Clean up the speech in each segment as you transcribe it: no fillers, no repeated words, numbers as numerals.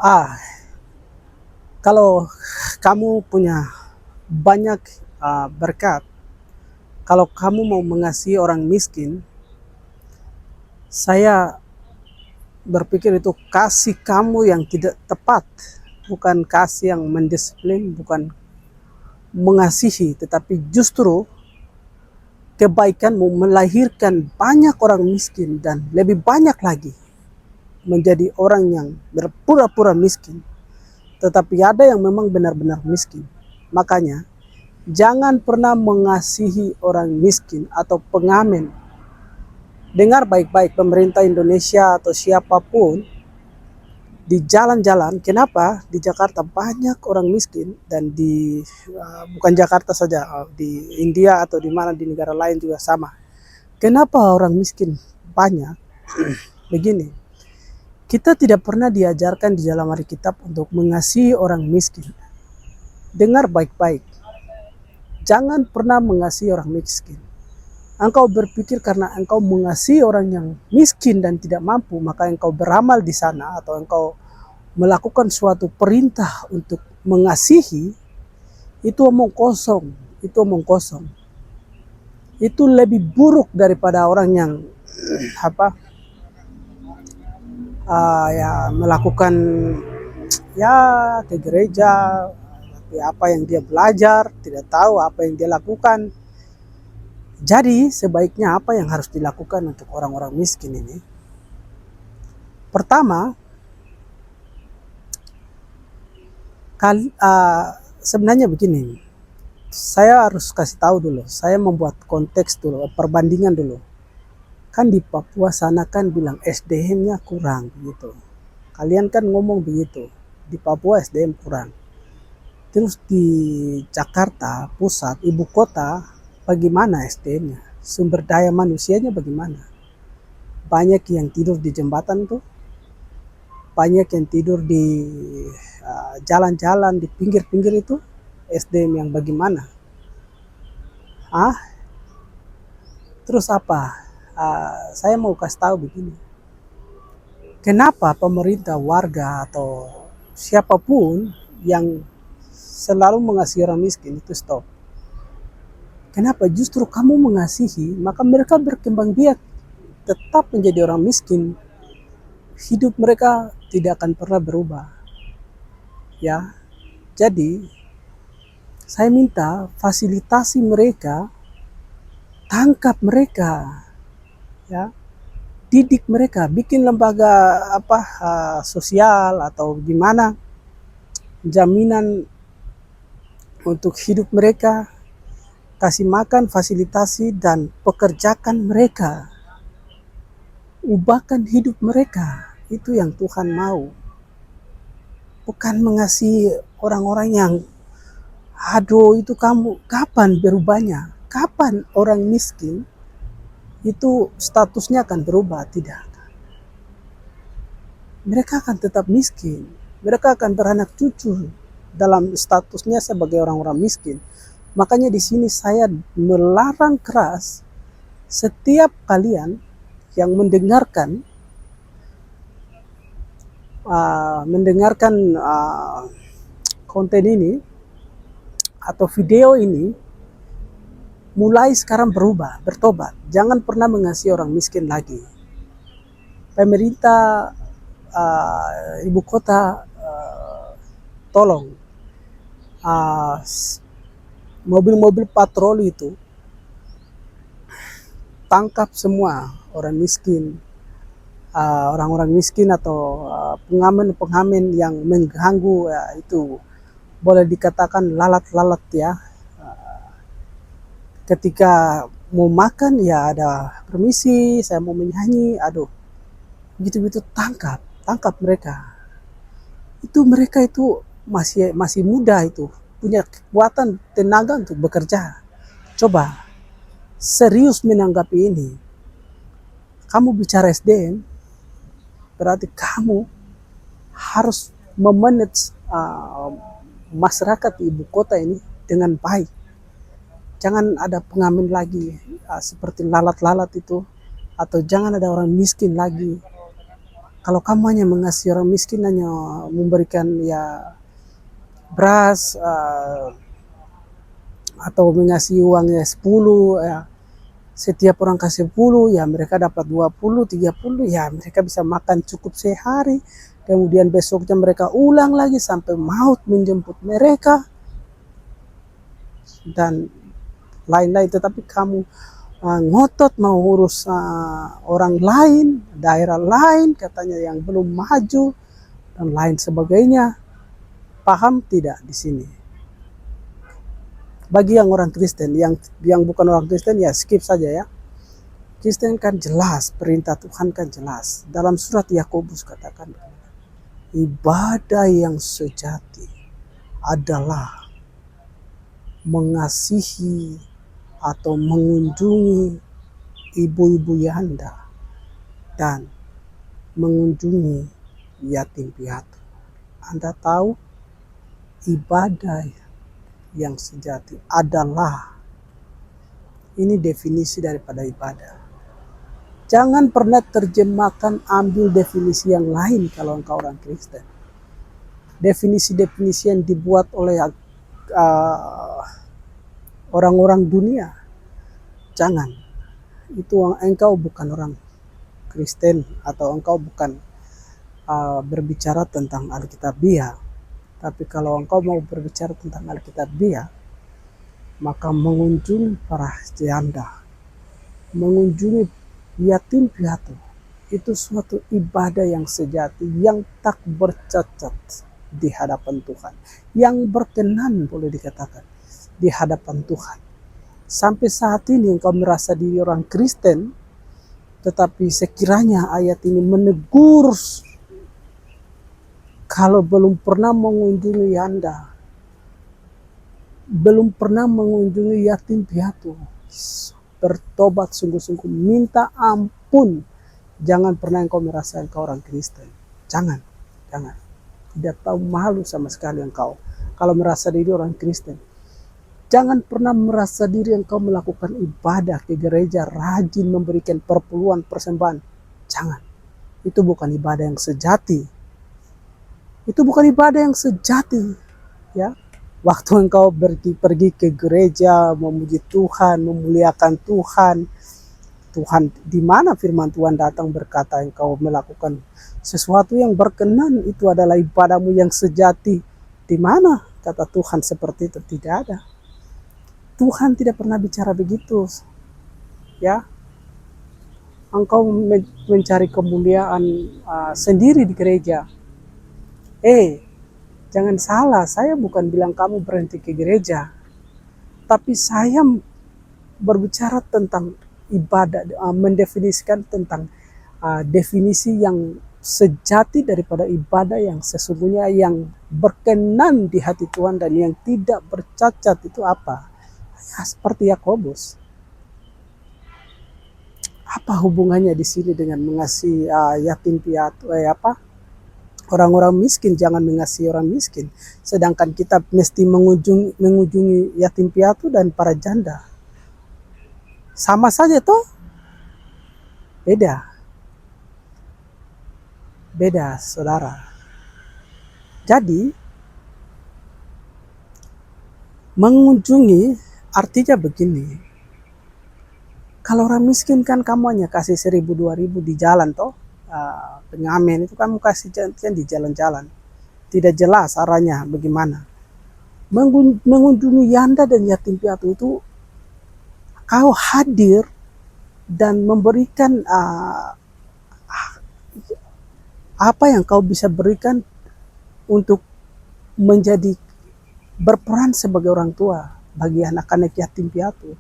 Ah, kalau kamu punya banyak berkat, kalau kamu mau mengasihi orang miskin, saya berpikir itu kasih kamu yang tidak tepat, bukan kasih yang mendisiplin, bukan mengasihi, tetapi justru kebaikanmu melahirkan banyak orang miskin dan lebih banyak lagi menjadi orang yang berpura-pura miskin, tetapi ada yang memang benar-benar miskin. Makanya jangan pernah mengasihi orang miskin atau pengamen. Dengar baik-baik, pemerintah Indonesia atau siapapun di jalan-jalan, kenapa di Jakarta banyak orang miskin, dan di bukan Jakarta saja, di India atau di mana di negara lain juga sama. Kenapa orang miskin banyak? Begini, kita tidak pernah diajarkan di dalam Alkitab untuk mengasihi orang miskin. Dengar baik-baik, jangan pernah mengasihi orang miskin. Engkau berpikir karena engkau mengasihi orang yang miskin dan tidak mampu, maka engkau beramal di sana atau engkau melakukan suatu perintah untuk mengasihi, itu omong kosong, itu omong kosong. Itu lebih buruk daripada orang yang apa ya melakukan ya ke gereja, tapi apa yang dia belajar tidak tahu apa yang dia lakukan. Jadi sebaiknya apa yang harus dilakukan untuk orang-orang miskin ini? Pertama, sebenarnya begini, saya harus kasih tahu dulu, saya membuat konteks dulu, perbandingan dulu. Kan di Papua sana kan bilang SDM-nya kurang gitu. Kalian kan ngomong begitu, di Papua SDM kurang. Terus di Jakarta pusat, ibu kota, bagaimana SDM-nya? Sumber daya manusianya bagaimana? Banyak yang tidur di jembatan tuh, banyak yang tidur di jalan-jalan di pinggir-pinggir itu, SDM yang bagaimana? Terus apa? Saya mau kasih tahu begini. Kenapa pemerintah, warga atau siapapun yang selalu mengasihi orang miskin itu stop? Kenapa justru kamu mengasihi, maka mereka berkembang biak tetap menjadi orang miskin. Hidup mereka tidak akan pernah berubah. Ya, jadi saya minta fasilitasi mereka, tangkap mereka, ya, didik mereka, bikin lembaga sosial atau gimana, jaminan untuk hidup mereka, kasih makan, fasilitasi, dan pekerjakan mereka, ubahkan hidup mereka. Itu yang Tuhan mau, bukan mengasihi orang-orang yang aduh itu kamu kapan berubahnya, kapan orang miskin itu statusnya akan berubah. Tidak, mereka akan tetap miskin, mereka akan beranak cucu dalam statusnya sebagai orang-orang miskin. Makanya di sini saya melarang keras setiap kalian yang mendengarkan konten ini atau video ini, mulai sekarang berubah, bertobat. Jangan pernah mengasihi orang miskin lagi. Pemerintah ibu kota, tolong mobil-mobil patroli itu tangkap semua orang miskin, orang-orang miskin atau pengamen-pengamen yang mengganggu, itu boleh dikatakan lalat-lalat ya. Ketika mau makan ya ada permisi, saya mau menyanyi, aduh, gitu-gitu tangkap mereka. Itu mereka itu masih muda, itu punya kekuatan tenaga untuk bekerja. Coba serius menanggapi ini. Kamu bicara SDM, berarti kamu harus memanage masyarakat di ibu kota ini dengan baik. Jangan ada pengamen lagi seperti lalat-lalat itu, atau jangan ada orang miskin lagi. Kalau kamu hanya mengasihi orang miskin, hanya memberikan ya beras atau mengasihi uangnya 10, ya, setiap orang kasih 10, ya mereka dapat 20, 30, ya mereka bisa makan cukup sehari. Kemudian besoknya mereka ulang lagi sampai maut menjemput mereka dan lain-lain. Tetapi kamu ngotot mau urus orang lain, daerah lain katanya yang belum maju dan lain sebagainya. Paham tidak di sini? Bagi yang orang Kristen, yang bukan orang Kristen ya skip saja ya. Kristen kan jelas, perintah Tuhan kan jelas. Dalam surat Yakobus katakan, ibadah yang sejati adalah mengasihi atau mengunjungi ibu-ibu janda dan mengunjungi yatim piatu. Anda tahu, ibadah yang sejati adalah, ini definisi daripada ibadah. Jangan pernah terjemahkan, ambil definisi yang lain kalau engkau orang Kristen. Definisi-definisi yang dibuat oleh orang-orang dunia. Jangan. Itu engkau bukan orang Kristen atau engkau bukan berbicara tentang Alkitabiah. Tapi kalau engkau mau berbicara tentang Alkitabiah, maka mengunjungi para janda, mengunjungi yatim piatu, itu suatu ibadah yang sejati, yang tak bercacat di hadapan Tuhan, yang berkenan boleh dikatakan di hadapan Tuhan. Sampai saat ini engkau merasa diri orang Kristen, tetapi sekiranya ayat ini menegur kalau belum pernah mengunjungi janda, belum pernah mengunjungi yatim piatu, bertobat sungguh-sungguh, minta ampun. Jangan pernah engkau merasa engkau orang Kristen. Jangan. Tidak tahu malu sama sekali engkau kalau merasa diri orang Kristen. Jangan pernah merasa diri engkau melakukan ibadah ke gereja, rajin memberikan perpuluhan, persembahan. Jangan. Itu bukan ibadah yang sejati. Itu bukan ibadah yang sejati. Ya. Waktu engkau pergi ke gereja, memuji Tuhan, memuliakan Tuhan. Tuhan, di mana firman Tuhan datang berkata engkau melakukan sesuatu yang berkenan, itu adalah ibadahmu yang sejati. Di mana kata Tuhan seperti itu? Tidak ada. Tuhan tidak pernah bicara begitu. Ya. Engkau mencari kemuliaan sendiri di gereja. Jangan salah, saya bukan bilang kamu berhenti ke gereja. Tapi saya berbicara tentang ibadah, mendefinisikan tentang definisi yang sejati daripada ibadah yang sesungguhnya, yang berkenan di hati Tuhan dan yang tidak bercacat. Itu apa? Ya, seperti Yakobus. Apa hubungannya di sini dengan mengasihi yatim piatu? Orang-orang miskin, jangan mengasihi orang miskin. Sedangkan kita mesti mengunjungi yatim piatu dan para janda. Sama saja toh? Beda saudara. Jadi mengunjungi artinya begini. Kalau orang miskin kan kamu hanya kasih 1.000, 2.000 di jalan toh. Pengamen itu kamu kasih di jalan-jalan. Tidak jelas arahnya bagaimana. Mengunjungi janda dan yatim piatu itu kau hadir dan memberikan apa yang kau bisa berikan untuk menjadi berperan sebagai orang tua bagi anak-anak yatim piatu.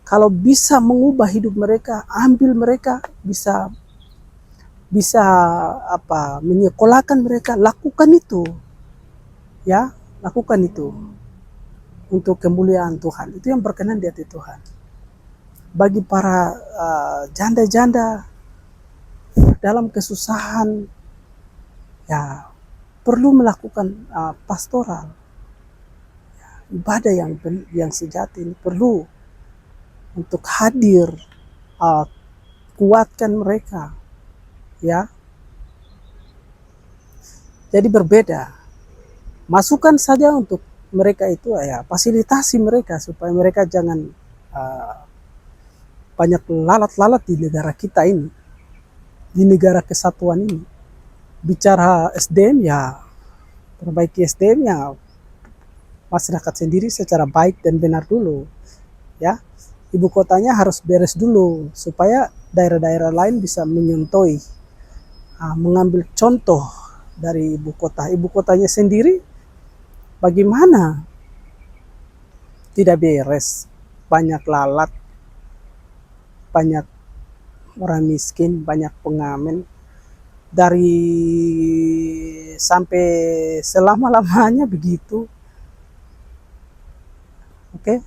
Kalau bisa mengubah hidup mereka, ambil mereka, bisa menyekolahkan mereka, lakukan itu. Ya, lakukan itu untuk kemuliaan Tuhan. Itu yang berkenan di hati Tuhan. Bagi para janda-janda dalam kesusahan, ya perlu melakukan pastoral. Ya, ibadah yang sejati ini perlu untuk hadir, kuatkan mereka. Ya, Jadi berbeda. Masukkan saja untuk mereka itu ya, fasilitasi mereka supaya mereka jangan uh, banyak lalat-lalat di negara kita ini, di negara kesatuan ini. Bicara SDM ya, perbaiki SDM ya masyarakat sendiri secara baik dan benar dulu, ya. Ibu kotanya harus beres dulu supaya daerah-daerah lain bisa menyontohi, mengambil contoh dari ibu kota. Ibu kotanya sendiri bagaimana tidak beres, banyak lalat, banyak orang miskin, banyak pengamen, dari sampai selama-lamanya begitu. Oke.